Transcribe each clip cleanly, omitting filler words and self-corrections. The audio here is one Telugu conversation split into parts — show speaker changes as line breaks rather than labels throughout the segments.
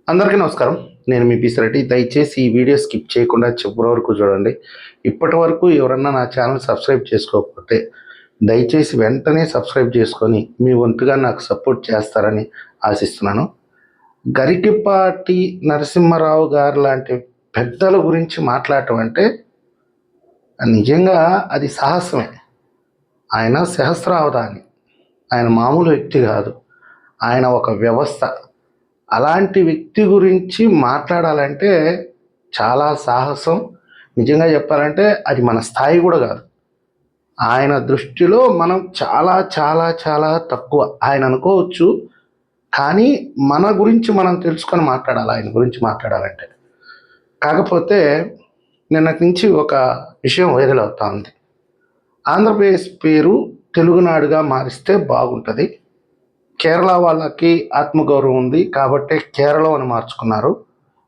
అందరికీ నమస్కారం. నేను మీ పిసిరెడ్డి. దయచేసి ఈ వీడియో స్కిప్ చేయకుండా చివరి వరకు చూడండి. ఇప్పటి వరకు ఎవరన్నా నా ఛానల్ సబ్స్క్రైబ్ చేసుకోకపోతే దయచేసి వెంటనే సబ్స్క్రైబ్ చేసుకొని మీ వంతుగా నాకు సపోర్ట్ చేస్తారని ఆశిస్తున్నాను. గరికపాటి నరసింహారావు గారు లాంటి పెద్దల గురించి మాట్లాడటం అంటే నిజంగా అది సాహసమే. ఆయన సహస్రావధాని. ఆయన మామూలు వ్యక్తి కాదు. ఆయన ఒక వ్యవస్థ. అలాంటి వ్యక్తి గురించి మాట్లాడాలంటే చాలా సాహసం. నిజంగా చెప్పాలంటే అది మన స్థాయి కూడా కాదు. ఆయన దృష్టిలో మనం చాలా చాలా చాలా తక్కువ. ఆయన అనుకోవచ్చు, కానీ మన గురించి మనం తెలుసుకొని మాట్లాడాలి ఆయన గురించి మాట్లాడాలంటే. కాకపోతే నిన్నటి నుంచి ఒక విషయం వైరల్ అవుతా ఉంది. ఆంధ్రప్రదేశ్ పేరు తెలుగునాడుగా మారిస్తే బాగుంటుంది. కేరళ వాళ్ళకి ఆత్మగౌరవం ఉంది కాబట్టి కేరళ అని మార్చుకున్నారు.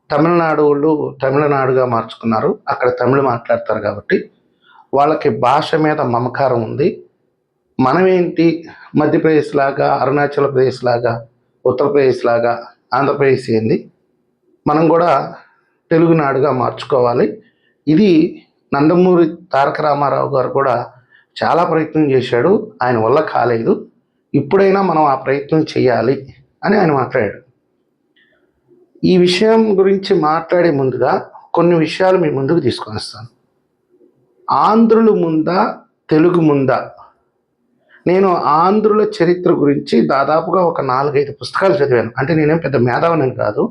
తమిళనాడు వాళ్ళు తమిళనాడుగా మార్చుకున్నారు. అక్కడ తమిళ మాట్లాడతారు కాబట్టి వాళ్ళకి భాష మీద మమకారం ఉంది. మనమేంటి మధ్యప్రదేశ్ లాగా, అరుణాచల్ ప్రదేశ్ లాగా, ఉత్తరప్రదేశ్ లాగా ఆంధ్రప్రదేశ్ ఏంది, మనం కూడా తెలుగునాడుగా మార్చుకోవాలి. ఇది నందమూరి తారక రామారావు గారు కూడా చాలా ప్రయత్నం చేశాడు. ఆయన వల్ల కాలేదు. ఇప్పుడైనా మనం ఆ ప్రయత్నం చేయాలి అని ఆయన మాట్లాడాడు. ఈ విషయం గురించి మాట్లాడే ముందుగా కొన్ని విషయాలు మీ ముందుకు తీసుకొని వస్తాను. ఆంధ్రులు ముందా తెలుగు ముందా? నేను ఆంధ్రుల చరిత్ర గురించి దాదాపుగా ఒక 4-5 పుస్తకాలు చదివాను. అంటే నేనేం పెద్ద మేధావని కాదు.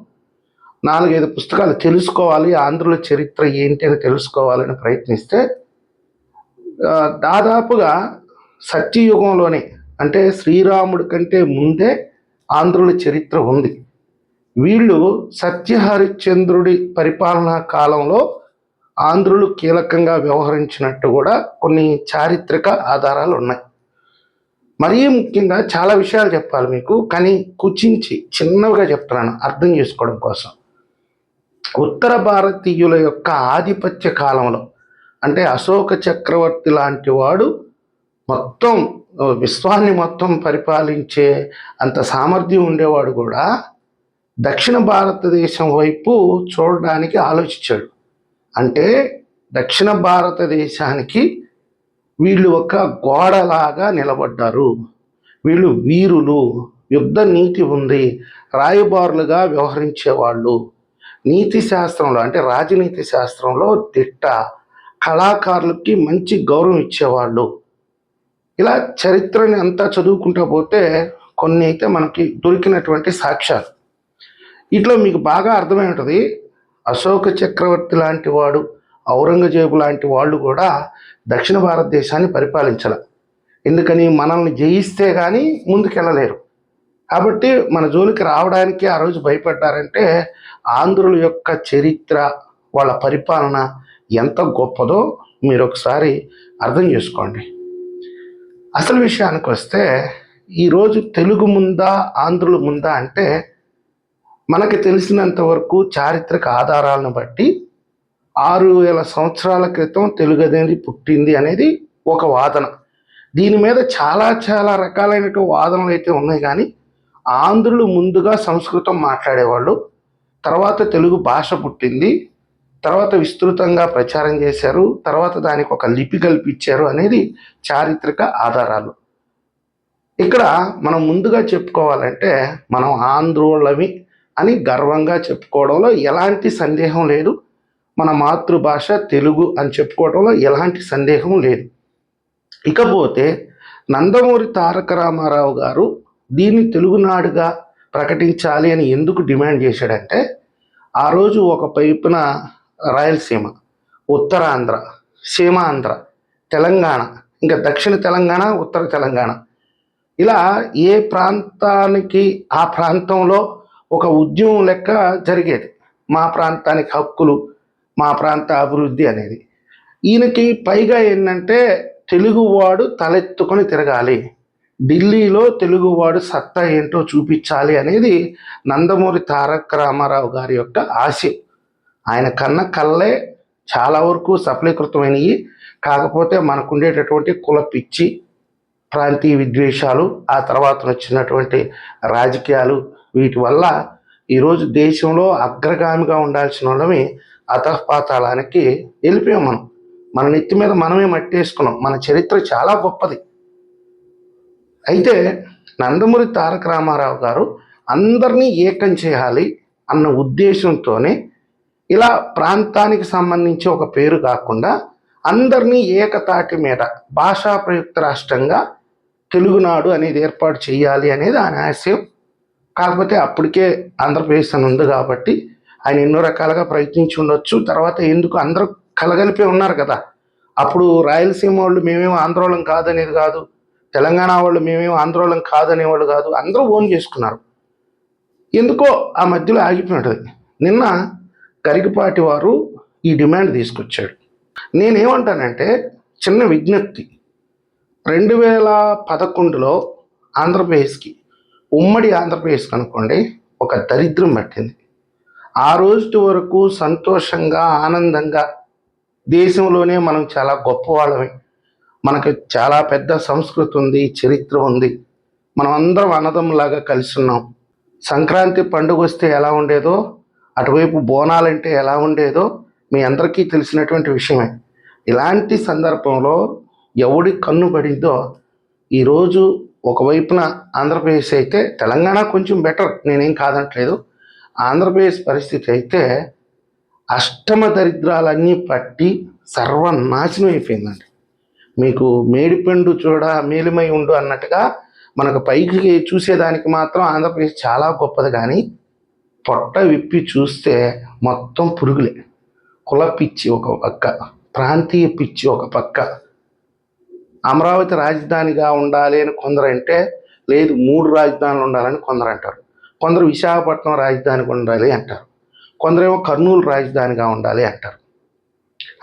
4-5 పుస్తకాలు తెలుసుకోవాలి, ఆంధ్రుల చరిత్ర ఏంటి అని తెలుసుకోవాలని ప్రయత్నిస్తే దాదాపుగా సత్యయుగంలోనే, అంటే శ్రీరాముడి కంటే ముందే ఆంధ్రుల చరిత్ర ఉంది. వీళ్ళు సత్యహరిశ్చంద్రుడి పరిపాలనా కాలంలో ఆంధ్రులు కీలకంగా వ్యవహరించినట్టు కూడా కొన్ని చారిత్రక ఆధారాలు ఉన్నాయి. మరీ ముఖ్యంగా చాలా విషయాలు చెప్పాలి మీకు, కానీ కుచించి చిన్నవిగా చెప్తున్నాను అర్థం చేసుకోవడం కోసం. ఉత్తర భారతీయుల యొక్క ఆధిపత్య కాలంలో, అంటే అశోక చక్రవర్తి లాంటి వాడు మొత్తం విశ్వాన్ని మొత్తం పరిపాలించే అంత సామర్థ్యం ఉండేవాడు కూడా దక్షిణ భారతదేశం వైపు చూడడానికి ఆలోచించాడు. అంటే దక్షిణ భారతదేశానికి వీళ్ళు ఒక గోడలాగా నిలబడ్డారు. వీళ్ళు వీరులు, యుద్ధ నీతి ఉంది, రాయబారులుగా వ్యవహరించేవాళ్ళు, నీతి శాస్త్రంలో అంటే రాజనీతి శాస్త్రంలో దిట్ట, కళాకారులకి మంచి గౌరవం ఇచ్చేవాళ్ళు. ఇలా చరిత్రని అంతా చదువుకుంటూ పోతే కొన్ని అయితే మనకి దొరికినటువంటి సాక్ష్యాలు. ఇట్లా మీకు బాగా అర్థమై ఉంటుంది. అశోక చక్రవర్తి లాంటి వాడు, ఔరంగజేబు లాంటి వాళ్ళు కూడా దక్షిణ భారతదేశాన్ని పరిపాలించాల. ఎందుకని? మనల్ని జయిస్తే కానీ ముందుకెళ్ళలేరు. కాబట్టి మన జోలికి రావడానికి ఆ రోజు భయపడ్డారంటే ఆంధ్రుల యొక్క చరిత్ర, వాళ్ళ పరిపాలన ఎంత గొప్పదో మీరు ఒకసారి అర్థం చేసుకోండి. అసలు విషయానికి వస్తే ఈరోజు తెలుగు ముందా ఆంధ్రుల ముందా అంటే మనకి తెలిసినంత వరకు చారిత్రక ఆధారాలను బట్టి 6000 సంవత్సరాల క్రితం తెలుగు అనేది పుట్టింది అనేది ఒక వాదన. దీని మీద చాలా చాలా రకాలైనటువంటి వాదనలు అయితే ఉన్నాయి. కానీ ఆంధ్రులు ముందుగా సంస్కృతం మాట్లాడేవాళ్ళు, తర్వాత తెలుగు భాష పుట్టింది, తర్వాత విస్తృతంగా ప్రచారం చేశారు, తర్వాత దానికి ఒక లిపి కల్పించారు అనేది చారిత్రక ఆధారాలు. ఇక్కడ మనం ముందుగా చెప్పుకోవాలంటే మనం ఆంధ్రోళవి అని గర్వంగా చెప్పుకోవడంలో ఎలాంటి సందేహం లేదు. మన మాతృభాష తెలుగు అని చెప్పుకోవడంలో ఎలాంటి సందేహం లేదు. ఇకపోతే నందమూరి తారక రామారావు గారు దీన్ని తెలుగునాడుగా ప్రకటించాలి అని ఎందుకు డిమాండ్ చేశాడంటే, ఆ రోజు ఒక వైపున రాయలసీమ, ఉత్తరాంధ్ర, సీమాంధ్ర, తెలంగాణ, ఇంకా దక్షిణ తెలంగాణ, ఉత్తర తెలంగాణ, ఇలా ఏ ప్రాంతానికి ఆ ప్రాంతంలో ఒక ఉద్యమం లెక్క జరిగేది. మా ప్రాంతానికి హక్కులు, మా ప్రాంత అభివృద్ధి అనేది. ఈయనకి పైగా ఏంటంటే తెలుగువాడు తలెత్తుకొని తిరగాలి, ఢిల్లీలో తెలుగువాడు సత్తా ఏంటో చూపించాలి అనేది నందమూరి తారక రామారావు గారి యొక్క ఆశయం. ఆయన కన్న కళ్ళే చాలా వరకు సఫలీకృతమైనవి. కాకపోతే మనకు ఉండేటటువంటి కుల పిచ్చి, ప్రాంతీయ విద్వేషాలు, ఆ తర్వాత వచ్చినటువంటి రాజకీయాలు, వీటి వల్ల ఈరోజు దేశంలో అగ్రగామిగా ఉండాల్సిన వాళ్ళమి అధఃపాతాళానికి వెళ్ళిపోయాం మనం. మన నెత్తి మీద మనమే మట్టేసుకున్నాం. మన చరిత్ర చాలా గొప్పది. అయితే నందమూరి తారక రామారావు గారు అందరినీ ఏకం చేయాలి అన్న ఉద్దేశంతోనే ఇలా ప్రాంతానికి సంబంధించి ఒక పేరు కాకుండా అందరినీ ఏకతాటి మీద భాషా ప్రయుక్త రాష్ట్రంగా తెలుగునాడు అనేది ఏర్పాటు చేయాలి అనేది ఆయన ఆశయం. కాకపోతే అప్పటికే ఆంధ్రప్రదేశ్ అని ఉంది కాబట్టి ఆయన ఎన్నో రకాలుగా ప్రయత్నించి ఉండొచ్చు. తర్వాత ఎందుకు అందరూ కలగలిపి ఉన్నారు కదా. అప్పుడు రాయలసీమ వాళ్ళు మేమేమో ఆంధ్రోళం కాదనేది కాదు, తెలంగాణ వాళ్ళు మేమేమో ఆంధ్రోళం కాదనేవాళ్ళు కాదు, అందరూ ఓన్ చేసుకున్నారు. ఎందుకో ఆ మధ్యలో ఆగిపోయినది. నిన్న గరికపాటి వారు ఈ డిమాండ్ తీసుకొచ్చాడు. నేనేమంటానంటే చిన్న విజ్ఞప్తి, 2011లో ఆంధ్రప్రదేశ్కి, ఉమ్మడి ఆంధ్రప్రదేశ్కి అనుకోండి, ఒక దరిద్రం పట్టింది. ఆ రోజు వరకు సంతోషంగా ఆనందంగా దేశంలోనే మనం చాలా గొప్పవాళ్ళమే, మనకు చాలా పెద్ద సంస్కృతి ఉంది, చరిత్ర ఉంది, మనం అందరం అన్నదమ్ములాగా కలిసి ఉన్నాం. సంక్రాంతి పండుగ వస్తే ఎలా ఉండేదో, అటువైపు బోనాలంటే ఎలా ఉండేదో మీ అందరికీ తెలిసినటువంటి విషయమే. ఇలాంటి సందర్భంలో ఎవడి కన్ను పడిందో ఈరోజు ఒకవైపున ఆంధ్రప్రదేశ్ అయితే, తెలంగాణ కొంచెం బెటర్, నేనేం కాదనట్లేదు, ఆంధ్రప్రదేశ్ పరిస్థితి అయితే అష్టమ దరిద్రాలన్నీ పట్టి సర్వనాశనం అయిపోయిందండి. మీకు మేడిపండు చూడ మేలిమై ఉండు అన్నట్టుగా మనకు పైకి చూసేదానికి మాత్రం ఆంధ్రప్రదేశ్ చాలా గొప్పది, కానీ పొట్ట విప్పి చూస్తే మొత్తం పురుగులే. కుల పిచ్చి ఒక పక్క, ప్రాంతీయ పిచ్చి ఒక పక్క. అమరావతి రాజధానిగా ఉండాలి అని కొందరు అంటే, లేదు 3 రాజధానులు ఉండాలని కొందరు అంటారు. కొందరు విశాఖపట్నం రాజధానిగా ఉండాలి అంటారు. కొందరేమో కర్నూలు రాజధానిగా ఉండాలి అంటారు.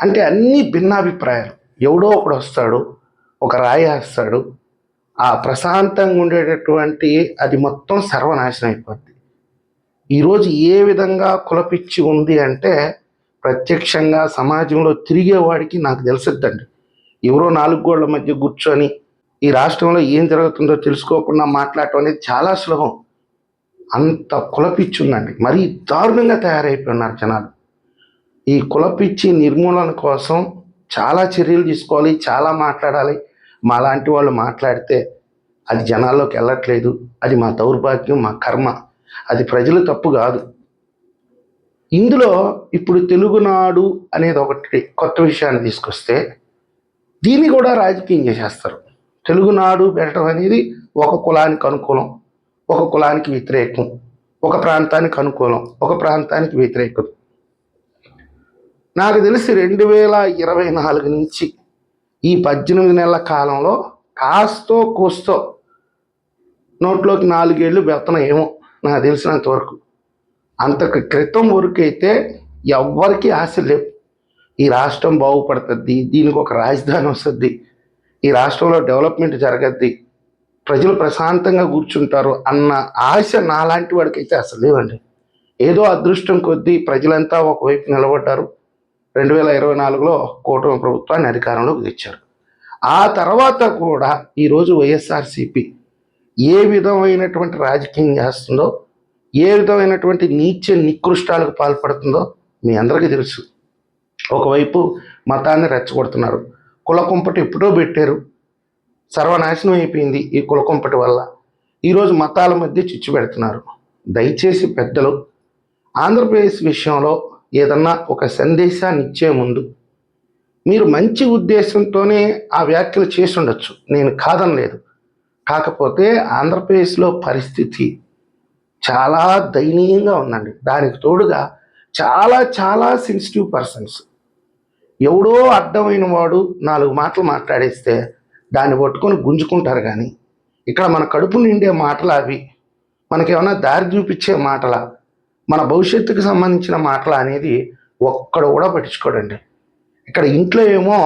అంటే అన్నీ భిన్నాభిప్రాయాలు. ఎవడో ఒకడు వస్తాడు, ఒక రాయి వేస్తాడు, ఆ ప్రశాంతంగా ఉండేటటువంటి అది మొత్తం సర్వనాశనం అయిపోద్ది. ఈరోజు ఏ విధంగా కులపిచ్చి ఉంది అంటే, ప్రత్యక్షంగా సమాజంలో తిరిగేవాడికి నాకు తెలుసుద్దండి. ఎవరో 4 గోళ్ల మధ్య కూర్చొని ఈ రాష్ట్రంలో ఏం జరుగుతుందో తెలుసుకోకుండా మాట్లాడటం అనేది చాలా సులభం. అంత కులపిచ్చి ఉందండి. మరీ దారుణంగా తయారైపోయినారు జనాలు. ఈ కులపిచ్చి నిర్మూలన కోసం చాలా చర్యలు తీసుకోవాలి, చాలా మాట్లాడాలి. మా లాంటి వాళ్ళు మాట్లాడితే అది జనాల్లోకి వెళ్ళట్లేదు. అది మా దౌర్భాగ్యం, మా కర్మ. అది ప్రజలు తప్పు కాదు. ఇందులో ఇప్పుడు తెలుగునాడు అనేది ఒకటి కొత్త విషయాన్ని తీసుకొస్తే దీన్ని కూడా రాజకీయం చేసేస్తారు. తెలుగునాడు పెట్టడం అనేది ఒక కులానికి అనుకూలం, ఒక కులానికి వ్యతిరేకం, ఒక ప్రాంతానికి అనుకూలం, ఒక ప్రాంతానికి వ్యతిరేకం. నాకు తెలిసి 2024 నుంచి ఈ 18 నెలల కాలంలో కాస్తో కూస్తో నోట్లోకి 4 ఏళ్ళు వెళ్తున్నాయి ఏమో నాకు తెలిసినంత వరకు. అంతకు క్రితం వరకు అయితే ఎవ్వరికీ ఆశ లేవు. ఈ రాష్ట్రం బాగుపడుతుంది, దీనికి ఒక రాజధాని వస్తుంది, ఈ రాష్ట్రంలో డెవలప్మెంట్ జరగద్ది, ప్రజలు ప్రశాంతంగా కూర్చుంటారు అన్న ఆశ నాలాంటి వాడికి అయితే అసలు లేవండి. ఏదో అదృష్టం కొద్దీ ప్రజలంతా ఒకవైపు నిలబడ్డారు. 2024లో కూటమి ప్రభుత్వాన్ని అధికారంలోకి తెచ్చారు. ఆ తర్వాత కూడా ఈరోజు వైఎస్ఆర్సీపీ ఏ విధమైనటువంటి రాజకీయం చేస్తుందో, ఏ విధమైనటువంటి నీచ నికృష్టాలకు పాల్పడుతుందో మీ అందరికీ తెలుసు. ఒకవైపు మతాన్ని రెచ్చగొడుతున్నారు. కులకుంపటి ఎప్పుడో పెట్టారు, సర్వనాశనం అయిపోయింది ఈ కులకుంపటి వల్ల. ఈరోజు మతాల మధ్య చిచ్చు పెడుతున్నారు. దయచేసి పెద్దలు ఆంధ్రప్రదేశ్ విషయంలో ఏదన్నా ఒక సందేశాన్ని ఇచ్చే ముందు మీరు మంచి ఉద్దేశంతోనే ఆ వ్యాఖ్యలు చేసి ఉండొచ్చు, నేను కాదనలేదు. కాకపోతే ఆంధ్రప్రదేశ్లో పరిస్థితి చాలా దయనీయంగా ఉందండి. దానికి తోడుగా చాలా చాలా సెన్సిటివ్ పర్సన్స్, ఎవడో అడ్డమైన వాడు 4 మాటలు మాట్లాడేస్తే దాన్ని పట్టుకొని గుంజుకుంటారు. కానీ ఇక్కడ మన కడుపు నిండే మాటలు అవి, మనకేమన్నా దారి చూపించే మాటలా, మన భవిష్యత్తుకు సంబంధించిన మాటలా అనేది ఒక్కడ కూడా పట్టించుకోడండి. ఇక్కడ ఇంట్లో ఏమో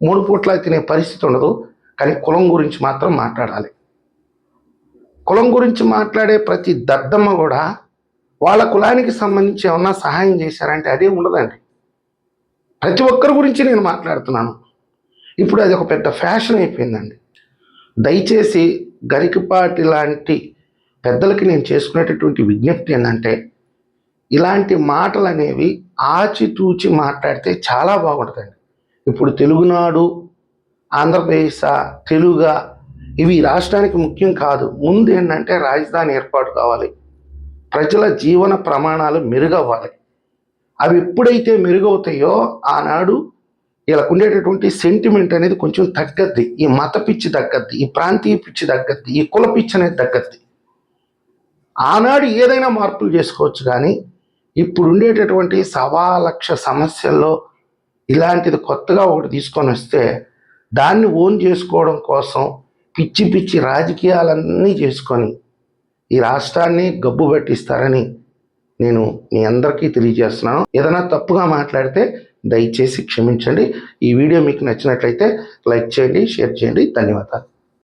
3 పూట్ల తినే పరిస్థితి ఉండదు, కానీ కులం గురించి మాత్రం మాట్లాడాలి. కులం గురించి మాట్లాడే ప్రతి దద్దమ్మ కూడా వాళ్ళ కులానికి సంబంధించి ఏమన్నా సహాయం చేశారంటే అదే ఉండదండి. ప్రతి ఒక్కరి గురించి నేను మాట్లాడుతున్నాను. ఇప్పుడు అది ఒక పెద్ద ఫ్యాషన్ అయిపోయిందండి. దయచేసి గరికపాటి లాంటి పెద్దలకి నేను చేసుకునేటటువంటి విజ్ఞప్తి ఏంటంటే ఇలాంటి మాటలు అనేవి ఆచితూచి మాట్లాడితే చాలా బాగుంటుందండి. ఇప్పుడు తెలుగునాడు, ఆంధ్రప్రదేశ్, తెలుగా ఇవి రాష్ట్రానికి ముఖ్యం కాదు. ముందు ఏంటంటే రాజధాని ఏర్పాటు కావాలి, ప్రజల జీవన ప్రమాణాలు మెరుగవ్వాలి. అవి ఎప్పుడైతే మెరుగవుతాయో ఆనాడు వీళ్ళకు ఉండేటటువంటి సెంటిమెంట్ అనేది కొంచెం తగ్గద్ది. ఈ మత పిచ్చి తగ్గద్ది, ఈ ప్రాంతీయ పిచ్చి తగ్గద్ది, ఈ కుల పిచ్చి అనేది తగ్గద్ది. ఆనాడు ఏదైనా మార్పులు చేసుకోవచ్చు, కానీ ఇప్పుడు ఉండేటటువంటి 1,00,000 సమస్యల్లో ఇలాంటిది కొత్తగా ఒకటి తీసుకొని వస్తే దాన్ని ఓన్ చేసుకోవడం కోసం పిచ్చి పిచ్చి రాజకీయాలన్నీ చేసుకొని ఈ రాష్ట్రాన్ని గబ్బు పెట్టిస్తారని నేను మీ అందరికీ తెలియజేస్తున్నాను. ఏదైనా తప్పుగా మాట్లాడితే దయచేసి క్షమించండి. ఈ వీడియో మీకు నచ్చినట్లయితే లైక్ చేయండి, షేర్ చేయండి. ధన్యవాదాలు.